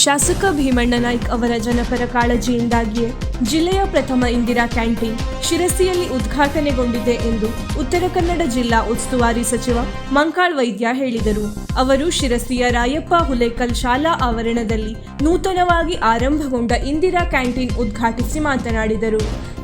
ಶಾಸಕ ಭೀಮಣ್ಣ ನಾಯ್ಕ್ ಅವರ ಜನಪರ ಕಾಳಜಿಯಿಂದಾಗಿಯೇ ಜಿಲ್ಲೆಯ ಪ್ರಥಮ ಇಂದಿರಾ ಕ್ಯಾಂಟೀನ್ ಶಿರಸಿಯಲ್ಲಿ ಉದ್ಘಾಟನೆಗೊಂಡಿದೆ ಎಂದು ಉತ್ತರ ಕನ್ನಡ ಜಿಲ್ಲಾ ಉಸ್ತುವಾರಿ ಸಚಿವ ಮಂಕಾಳ್ ವೈದ್ಯ ಹೇಳಿದರು. ಅವರು ಶಿರಸಿಯ ರಾಯಪ್ಪ ಹುಲೇಕಲ್ ಶಾಲಾ ಆವರಣದಲ್ಲಿ ನೂತನವಾಗಿ ಆರಂಭಗೊಂಡ ಇಂದಿರಾ ಕ್ಯಾಂಟೀನ್ ಉದ್ಘಾಟಿಸಿ ಮಾತನಾಡಿದರು.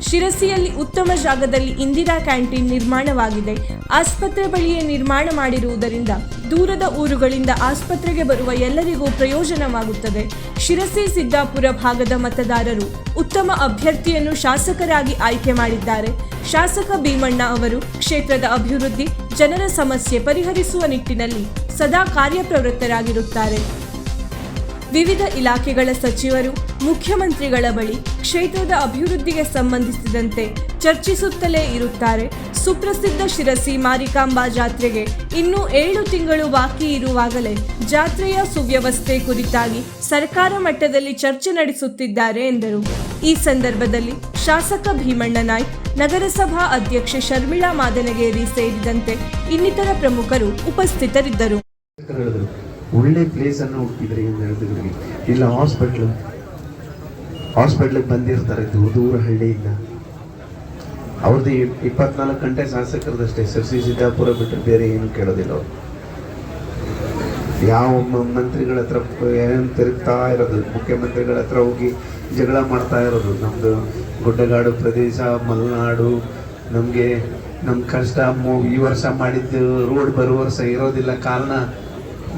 ಶಿರಸಿಯಲ್ಲಿ ಉತ್ತಮ ಜಾಗದಲ್ಲಿ ಇಂದಿರಾ ಕ್ಯಾಂಟೀನ್ ನಿರ್ಮಾಣವಾಗಿದೆ. ಆಸ್ಪತ್ರೆ ಬಳಿಯೇ ನಿರ್ಮಾಣ ಮಾಡಿರುವುದರಿಂದ ದೂರದ ಊರುಗಳಿಂದ ಆಸ್ಪತ್ರೆಗೆ ಬರುವ ಎಲ್ಲರಿಗೂ ಪ್ರಯೋಜನವಾಗುತ್ತದೆ. ಶಿರಸಿ ಸಿದ್ದಾಪುರ ಭಾಗದ ಮತದಾರರು ಉತ್ತಮ ಅಭ್ಯರ್ಥಿಯನ್ನು ಶಾಸಕರಾಗಿ ಆಯ್ಕೆ ಮಾಡಿದ್ದಾರೆ. ಶಾಸಕ ಭೀಮಣ್ಣ ಅವರು ಕ್ಷೇತ್ರದ ಅಭಿವೃದ್ಧಿ, ಜನರ ಸಮಸ್ಯೆ ಪರಿಹರಿಸುವ ನಿಟ್ಟಿನಲ್ಲಿ ಸದಾ ಕಾರ್ಯಪ್ರವೃತ್ತರಾಗಿರುತ್ತಾರೆ. ವಿವಿಧ ಇಲಾಖೆಗಳ ಸಚಿವರು ಮುಖ್ಯಮಂತ್ರಿಗಳ ಬಳಿ ಕ್ಷೇತ್ರದ ಅಭಿವೃದ್ಧಿಗೆ ಸಂಬಂಧಿಸಿದಂತೆ ಚರ್ಚಿಸುತ್ತಲೇ ಇರುತ್ತಾರೆ. ಸುಪ್ರಸಿದ್ಧ ಶಿರಸಿ ಮಾರಿಕಾಂಬಾ ಜಾತ್ರೆಗೆ ಇನ್ನೂ 7 ತಿಂಗಳು ಬಾಕಿ ಇರುವಾಗಲೇ ಜಾತ್ರೆಯ ಸುವ್ಯವಸ್ಥೆ ಕುರಿತಾಗಿ ಸರ್ಕಾರ ಮಟ್ಟದಲ್ಲಿ ಚರ್ಚೆ ನಡೆಸುತ್ತಿದ್ದಾರೆ ಎಂದರು. ಈ ಸಂದರ್ಭದಲ್ಲಿ ಶಾಸಕ ಭೀಮಣ್ಣ ನಾಯ್ಕ್, ನಗರಸಭಾ ಅಧ್ಯಕ್ಷೆ ಶರ್ಮಿಳಾ ಮಾದನಗೇರಿ ಸೇರಿದಂತೆ ಇನ್ನಿತರ ಪ್ರಮುಖರು ಉಪಸ್ಥಿತರಿದ್ದರು. ಒಳ್ಳೆ ಪ್ಲೇಸ್ ಅನ್ನು ಹುಡುಕಿದ್ರೆ ಏನು ಹೇಳಿದ್ರು, ಇಲ್ಲ ಹಾಸ್ಪಿಟ್ಲಿಗೆ ಬಂದಿರ್ತಾರೆ ದೂರ ಹಳ್ಳಿಯಿಂದ. ಅವ್ರದ್ದು 24 ಗಂಟೆ ಶಾಸಕರದಷ್ಟೇ. ಶಿರಸಿ ಸಿದ್ದಾಪುರ ಬಿಟ್ಟರೆ ಬೇರೆ ಏನು ಕೇಳೋದಿಲ್ಲ. ಅವರು ಯಾವ ಮಂತ್ರಿಗಳ ಹತ್ರ ಏನು ತಿರುಗ್ತಾ ಇರೋದು, ಮುಖ್ಯಮಂತ್ರಿಗಳ ಹತ್ರ ಹೋಗಿ ಜಗಳ ಮಾಡ್ತಾ ಇರೋದು. ನಮ್ಮದು ಗುಡ್ಡಗಾಡು ಪ್ರದೇಶ, ಮಲೆನಾಡು, ನಮಗೆ ನಮ್ಮ ಕಷ್ಟ ಈ ವರ್ಷ ಮಾಡಿದ್ದು ರೋಡ್ ಬರೋ ವರ್ಷ ಇರೋದಿಲ್ಲ. ಕಾರಣ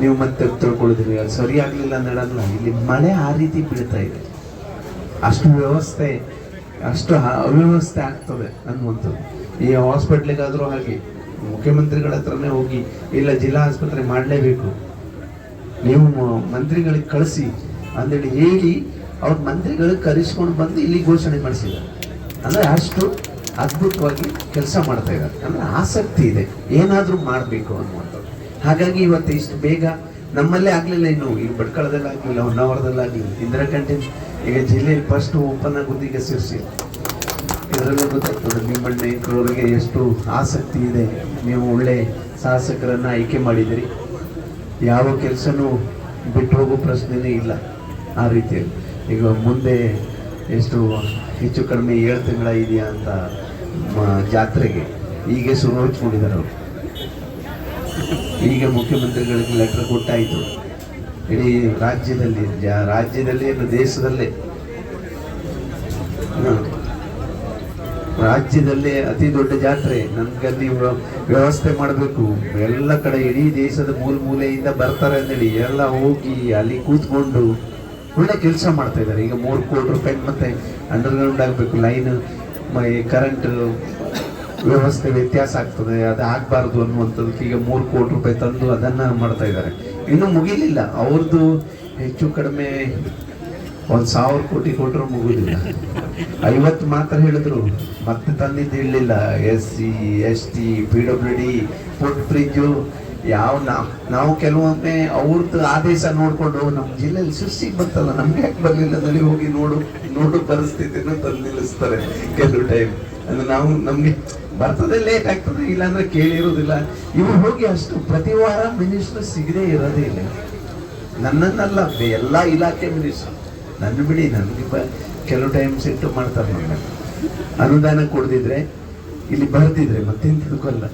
ನೀವು ಮತ್ತೆ ತಿಳ್ಕೊಳ್ಳೋದ್ರಿ, ಅದು ಸರಿಯಾಗಲಿಲ್ಲ ಅನ್ನೋಲ್ಲ. ಇಲ್ಲಿ ಮಳೆ ಆ ರೀತಿ ಬೀಳ್ತಾ ಇದೆ, ಅಷ್ಟು ವ್ಯವಸ್ಥೆ, ಅಷ್ಟು ಅವ್ಯವಸ್ಥೆ ಆಗ್ತದೆ ಅನ್ನುವಂಥದ್ದು. ಈ ಹಾಸ್ಪಿಟ್ಲಿಗಾದರೂ ಹಾಗೆ ಮುಖ್ಯಮಂತ್ರಿಗಳ ಹತ್ರನೇ ಹೋಗಿ, ಇಲ್ಲ ಜಿಲ್ಲಾ ಆಸ್ಪತ್ರೆ ಮಾಡಲೇಬೇಕು, ನೀವು ಮಂತ್ರಿಗಳಿಗೆ ಕಳಿಸಿ ಅಂದೇಳಿ ಹೇಳಿ ಅವ್ರ ಮಂತ್ರಿಗಳಿಗೆ ಕರೆಸ್ಕೊಂಡು ಬಂದು ಇಲ್ಲಿ ಘೋಷಣೆ ಮಾಡಿಸಿದ್ದಾರೆ. ಅಂದರೆ ಅಷ್ಟು ಅದ್ಭುತವಾಗಿ ಕೆಲಸ ಮಾಡ್ತಾ ಇದ್ದಾರೆ. ಅಂದರೆ ಆಸಕ್ತಿ ಇದೆ, ಏನಾದರೂ ಮಾಡಬೇಕು ಅನ್ನುವಂಥದ್ದು. ಹಾಗಾಗಿ ಇವತ್ತು ಇಷ್ಟು ಬೇಗ ನಮ್ಮಲ್ಲೇ ಆಗಲಿಲ್ಲ, ಇನ್ನು ಈಗ ಭಟ್ಕಳದಲ್ಲಿ ಆಗಲಿಲ್ಲ, ಹೊನ್ನಾವರದಲ್ಲಿ ಆಗಲಿಲ್ಲ. ಇಂದಿರಾ ಕ್ಯಾಂಟೀನ್ ಈಗ ಜಿಲ್ಲೆಯಲ್ಲಿ ಫಸ್ಟ್ ಓಪನ್ ಆಗೋದು ಈಗ ಶಿರಸಿ. ಇದರಲ್ಲೇ ಗೊತ್ತಾಗ್ತದೆ ಭೀಮಣ್ಣ ನಾಯ್ಕರವರಿಗೆ ಎಷ್ಟು ಆಸಕ್ತಿ ಇದೆ. ನೀವು ಒಳ್ಳೆ ಶಾಸಕರನ್ನು ಆಯ್ಕೆ ಮಾಡಿದಿರಿ, ಯಾವ ಕೆಲಸನೂ ಬಿಟ್ಟು ಹೋಗೋ ಪ್ರಶ್ನೆನೇ ಇಲ್ಲ. ಆ ರೀತಿಯಲ್ಲಿ ಈಗ ಮುಂದೆ ಎಷ್ಟು ಹೆಚ್ಚು ಕಡಿಮೆ 7 ತಿಂಗಳ ಇದೆಯಾ ಅಂತ ಜಾತ್ರೆಗೆ ಈಗ ಶುರು ಹಚ್ಕೊಂಡಿದ್ದಾರೆ ಅವರು. ಈಗ ಮುಖ್ಯಮಂತ್ರಿಗಳಿಗೆ ಲೆಟರ್ ಕೊಟ್ಟಾಯಿತು. ಇಡೀ ರಾಜ್ಯದಲ್ಲಿ ದೇಶದಲ್ಲೇ ರಾಜ್ಯದಲ್ಲೇ ಅತಿ ದೊಡ್ಡ ಜಾತ್ರೆ. ನಮ್ಗಲ್ಲಿ ವ್ಯವಸ್ಥೆ ಮಾಡಬೇಕು, ಎಲ್ಲ ಕಡೆ ಇಡೀ ದೇಶದ ಮೂಲೆಯಿಂದ ಬರ್ತಾರೆ ಅಂತೇಳಿ ಎಲ್ಲ ಹೋಗಿ ಅಲ್ಲಿ ಕೂತ್ಕೊಂಡು ಒಳ್ಳೆ ಕೆಲಸ ಮಾಡ್ತಾ ಇದ್ದಾರೆ. ಈಗ 3 ಕೋಟಿ ರೂಪಾಯಿ ಮತ್ತೆ ಅಂಡರ್ಗ್ರೌಂಡ್ ಆಗಬೇಕು, ಲೈನ್ ಕರೆಂಟ್ ವ್ಯವಸ್ಥೆ ವ್ಯತ್ಯಾಸ ಆಗ್ತದೆ, ಅದು ಆಗಬಾರ್ದು ಅನ್ನುವಂಥದ್ದಕ್ಕೆ ಈಗ 3 ಕೋಟಿ ರೂಪಾಯಿ ತಂದು ಅದನ್ನು ಮಾಡ್ತಾ ಇದ್ದಾರೆ. ಇನ್ನೂ ಮುಗಿಲಿಲ್ಲ ಅವ್ರದ್ದು. ಹೆಚ್ಚು ಕಡಿಮೆ 1,000 ಕೋಟಿ ಕೊಟ್ಟರು ಮುಗಿಲಿಲ್ಲ. 50 ಮಾತ್ರ ಹೇಳಿದ್ರು, ಮತ್ತೆ ತಂದಿದ್ದು ಇರಲಿಲ್ಲ. SC ST PWD food fridge ಯಾವ ನಾವು ಕೆಲವೊಮ್ಮೆ ಅವ್ರದ್ದು ಆದೇಶ ನೋಡಿಕೊಂಡು ನಮ್ಮ ಜಿಲ್ಲೆಯಲ್ಲಿ ಶಿರಸಿಗೆ ಬಂತಲ್ಲ, ನಮ್ಗೆ ಯಾಕೆ ಬರಲಿಲ್ಲ ಅದರಲ್ಲಿ ಹೋಗಿ ನೋಡು ಪರಿಸ್ಥಿತಿನೂ ತಂದು ನಿಲ್ಲಿಸ್ತಾರೆ ಕೆಲವು ಟೈಮ್. ಅಂದರೆ ನಮಗೆ ಬರ್ತದೆ, ಲೇಟ್ ಆಗ್ತದೆ, ಇಲ್ಲಾಂದ್ರೆ ಕೇಳಿರೋದಿಲ್ಲ. ಇವ್ರು ಹೋಗಿ ಅಷ್ಟು ಪ್ರತಿ ವಾರ ಮಿನಿಸ್ಟರ್ ಸಿಗದೇ ಇರೋದೇ ಇಲ್ಲ. ನನ್ನನ್ನಲ್ಲ, ಎಲ್ಲ ಇಲಾಖೆ ಮಿನಿಸ್ಟರ್ ನನ್ನ ಬಿಡಿ, ನನಗೆ ಕೆಲವು ಟೈಮ್ ಸಿಟ್ಟು ಮಾಡ್ತಾರೆ. ನಮಗೆ ಅನುದಾನ ಕೊಡ್ದಿದ್ರೆ ಇಲ್ಲಿ ಬರ್ದಿದ್ರೆ ಮತ್ತೆಂತದಕ್ಕಲ್ಲ,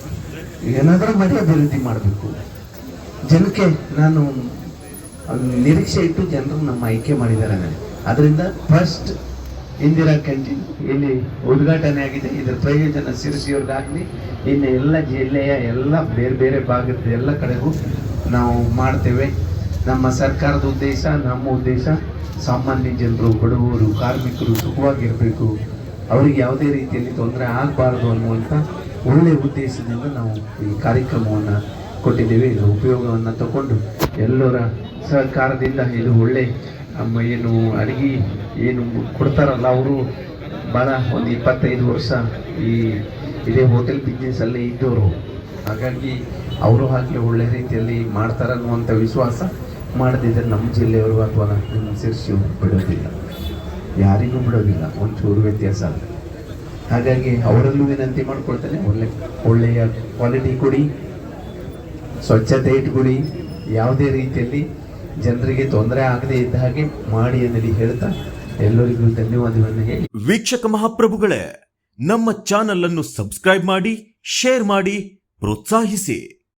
ಏನಾದರೂ ಮಾಡಿ ಅಭಿವೃದ್ಧಿ ಮಾಡಬೇಕು. ಜನಕ್ಕೆ ನಾನು ನಿರೀಕ್ಷೆ ಇಟ್ಟು ಜನರು ನಮ್ಮ ಆಯ್ಕೆ ಮಾಡಿದ್ದಾರೆ. ಅದರಿಂದ ಫಸ್ಟ್ ಇಂದಿರಾ ಕ್ಯಾಂಟೀನ್ ಇಲ್ಲಿ ಉದ್ಘಾಟನೆ ಆಗಿದೆ. ಇದರ ಪ್ರಯೋಜನ ಶಿರಸಿಯವ್ರಿಗಾಗಲಿ, ಇನ್ನು ಎಲ್ಲ ಜಿಲ್ಲೆಯ ಎಲ್ಲ ಬೇರೆ ಬೇರೆ ಭಾಗದ ಎಲ್ಲ ಕಡೆಗೂ ನಾವು ಮಾಡ್ತೇವೆ. ನಮ್ಮ ಸರ್ಕಾರದ ಉದ್ದೇಶ, ನಮ್ಮ ಉದ್ದೇಶ ಸಾಮಾನ್ಯ ಜನರು, ಬಡವರು, ಕಾರ್ಮಿಕರು ಸುಖವಾಗಿರಬೇಕು, ಅವರಿಗೆ ಯಾವುದೇ ರೀತಿಯಲ್ಲಿ ತೊಂದರೆ ಆಗಬಾರ್ದು ಅನ್ನುವಂಥ ಒಳ್ಳೆಯ ಉದ್ದೇಶದಿಂದ ನಾವು ಈ ಕಾರ್ಯಕ್ರಮವನ್ನು ಕೊಟ್ಟಿದ್ದೇವೆ. ಇದರ ಉಪಯೋಗವನ್ನು ತಗೊಂಡು ಎಲ್ಲರ ಸಹಕಾರದಿಂದ ಇದು ಒಳ್ಳೆ ಏನು ಅಡುಗೆ ಏನು ಕೊಡ್ತಾರಲ್ಲ, ಅವರು ಭಾಳ ಒಂದು 25 ವರ್ಷ ಇದೇ ಹೋಟೆಲ್ ಬಿಸ್ನೆಸ್ಸಲ್ಲೇ ಇದ್ದವರು. ಹಾಗಾಗಿ ಅವರು ಹಾಗೆ ಒಳ್ಳೆ ರೀತಿಯಲ್ಲಿ ಮಾಡ್ತಾರನ್ನುವಂಥ ವಿಶ್ವಾಸ ಮಾಡದಿದ್ದರೆ ನಮ್ಮ ಜಿಲ್ಲೆಯವರು ಅಥವಾ ನಮ್ಮ ಶಿರಸಿ ಬಿಡೋದಿಲ್ಲ, ಯಾರಿಗೂ ಬಿಡೋದಿಲ್ಲ, ಒಂಚೂರು ವ್ಯತ್ಯಾಸ ಆದರೆ. ಹಾಗಾಗಿ ಅವರಲ್ಲೂ ವಿನಂತಿ ಮಾಡ್ಕೊಳ್ತೇನೆ, ಒಳ್ಳೆಯ ಕ್ವಾಲಿಟಿ ಕೊಡಿ, ಸ್ವಚ್ಛತೆ ಇಟ್ಕೊಡಿ. ಯಾವುದೇ ರೀತಿಯಲ್ಲಿ ಜನರಿಗೆ ತೊಂದರೆ ಆಗದೆ ಇದ್ದ ಹಾಗೆ ಮಾಡಿ ಅನ್ನಲಿ ಹೇಳ್ತಾ ಎಲ್ಲರಿಗೂ ಧನ್ಯವಾದವನ್ನು ಹೇಳಿ, ವೀಕ್ಷಕ ಮಹಾಪ್ರಭುಗಳೇ, ನಮ್ಮ ಚಾನಲ್ ಅನ್ನು ಸಬ್ಸ್ಕ್ರೈಬ್ ಮಾಡಿ, ಶೇರ್ ಮಾಡಿ, ಪ್ರೋತ್ಸಾಹಿಸಿ.